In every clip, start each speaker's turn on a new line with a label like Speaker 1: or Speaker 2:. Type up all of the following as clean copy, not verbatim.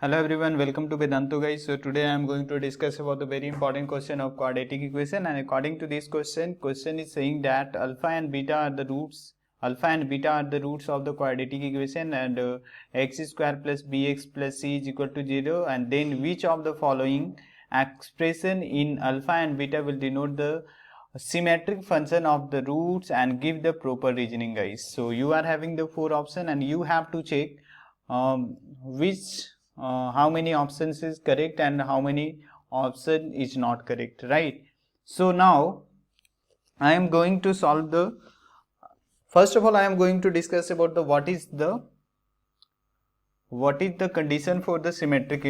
Speaker 1: Hello everyone, welcome to Vedantu guys. So today I am going to discuss about the very important question of quadratic equation, and according to this question is saying that alpha and beta are the roots of the quadratic equation, and x square plus bx plus c is equal to 0, and then which of the following expression in alpha and beta will denote the symmetric function of the roots and give the proper reasoning guys. So you are having the four options and you have to check which how many options is correct and how many option is not correct, right? So now I am going to solve the, first of all I am going to discuss about the what is the condition for the symmetric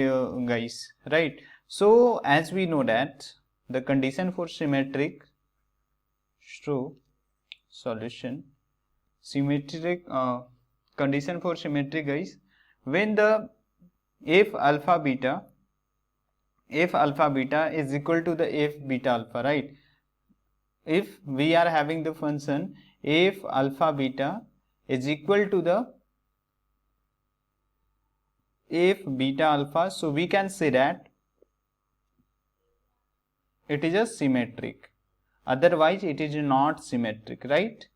Speaker 1: guys, right? So as we know that the condition for symmetric solution symmetric condition for symmetric guys, when the f alpha beta is equal to the f beta alpha, right? If we are having the function f alpha beta is equal to the f beta alpha, so we can say that it is a symmetric, otherwise it is not symmetric, right?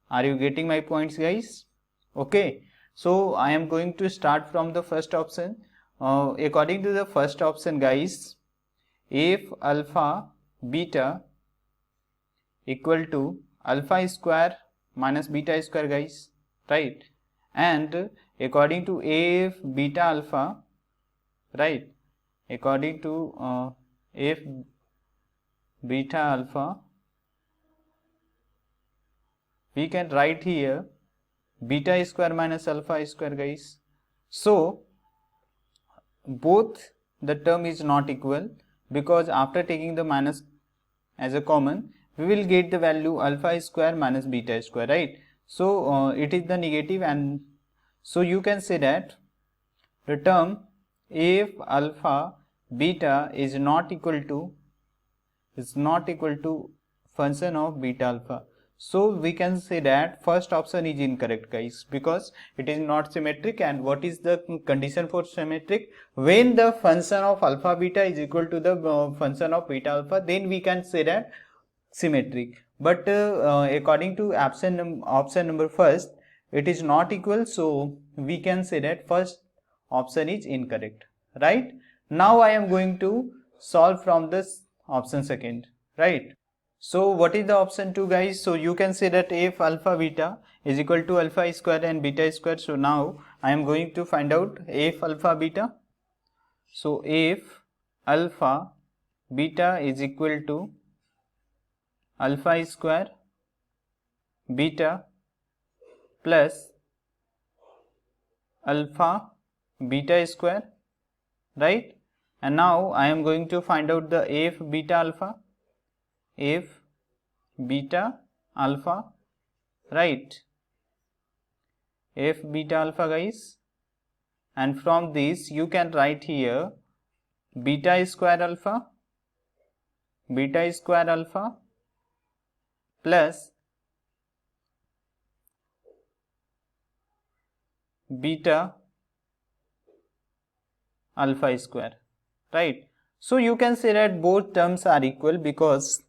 Speaker 1: Are you getting my points guys? Okay, so I am going to start from the first option. According to the first option guys, f alpha beta equal to alpha square minus beta square guys, right? And according to f beta alpha, right, according to f beta alpha, we can write here beta square minus alpha square guys. So both the term is not equal, because after taking the minus as a common we will get the value alpha square minus beta square, right? So it is the negative, and so you can say that the term f alpha beta is not equal to function of beta alpha. So we can say that first option is incorrect guys, because it is not symmetric. And what is the condition for symmetric? When the function of alpha beta is equal to the function of beta alpha, then we can say that symmetric. But according to option number first, it is not equal, so we can say that first option is incorrect, right? Now I am going to solve from this option second, right? So what is the option 2 guys? So you can say that f alpha beta is equal to alpha square and beta square. So now I am going to find out f alpha beta. So f alpha beta is equal to alpha square beta plus alpha beta square, right? And now I am going to find out the f beta alpha, right? F beta alpha guys, and from this you can write here beta square alpha plus beta alpha square, right? So you can say that both terms are equal, because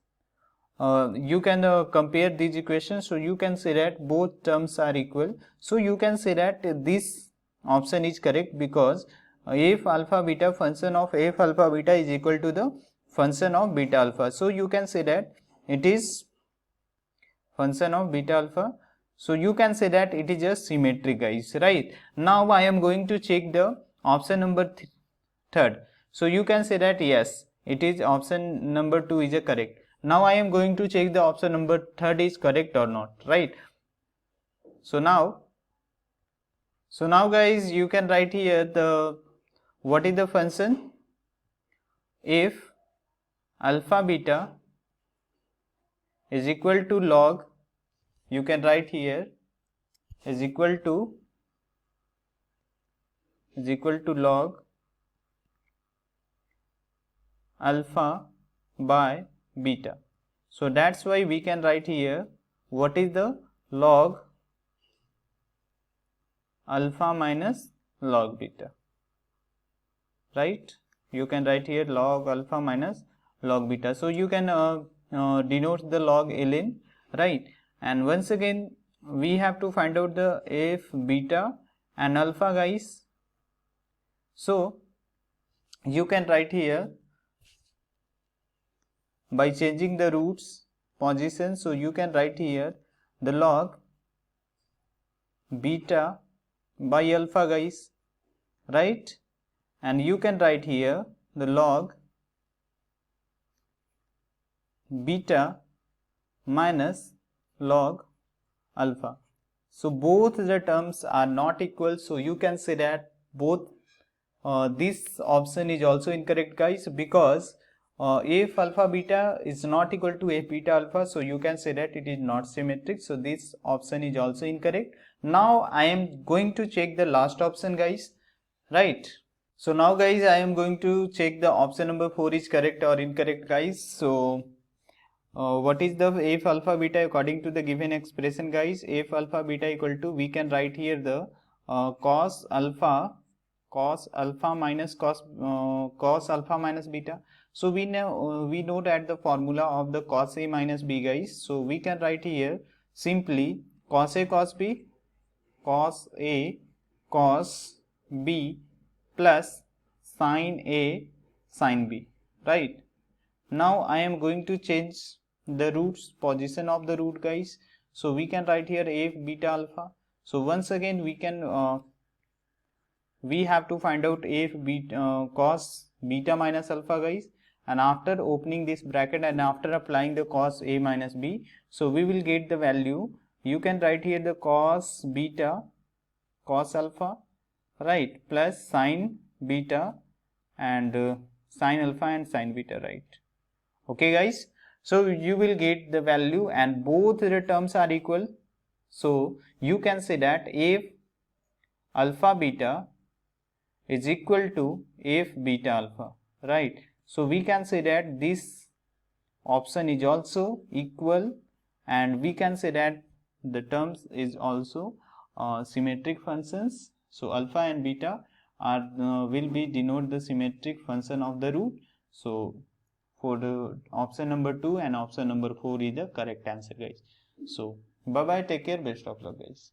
Speaker 1: you can compare these equations. So you can say that both terms are equal. So you can say that this option is correct, because f alpha beta function of f alpha beta is equal to the function of beta alpha. So you can say that it is function of beta alpha. So you can say that it is a symmetric guys, right? Now I am going to check the option number third. So you can say that yes, it is option number 2 is a correct. Now I am going to check the option number third is correct or not, right? So now guys, you can write here the what is the function if alpha beta is equal to log, you can write here is equal to log alpha by beta. So that's why we can write here what is the log alpha minus log beta. right? You can write here log alpha minus log beta. So you can denote the log ln, right? And once again we have to find out the f, beta and alpha, guys. So you can write here by changing the roots position. So you can write here the log beta by alpha, guys, right? And you can write here the log beta minus log alpha. So both the terms are not equal, so you can say that both this option is also incorrect, guys, because f alpha beta is not equal to f beta alpha, so you can say that it is not symmetric, so this option is also incorrect. Now I am going to check the last option, guys, right? So now, guys, I am going to check the option number 4 is correct or incorrect, guys. So what is the f alpha beta according to the given expression, guys? F alpha beta equal to, we can write here the cos alpha minus cos alpha minus beta. So we know that the formula of the cos a minus b, guys. So we can write here simply cos a cos b cos b plus sin a sin b, right? Now I am going to change the roots position of the root, guys. So we can write here f beta alpha. So once again we can we have to find out f beta cos beta minus alpha, guys, and after opening this bracket and after applying the cos a minus b, so we will get the value. You can write here the cos beta cos alpha, right, plus sin beta and sin alpha and sin beta, right? Okay, guys, so you will get the value and both the terms are equal. So you can say that f alpha beta is equal to f beta alpha, right? So we can say that this option is also equal, and we can say that the terms is also symmetric functions. So alpha and beta are will be denote the symmetric function of the root. So for the option number 2 and option number 4 is the correct answer, guys. So bye bye, take care, best of luck, guys.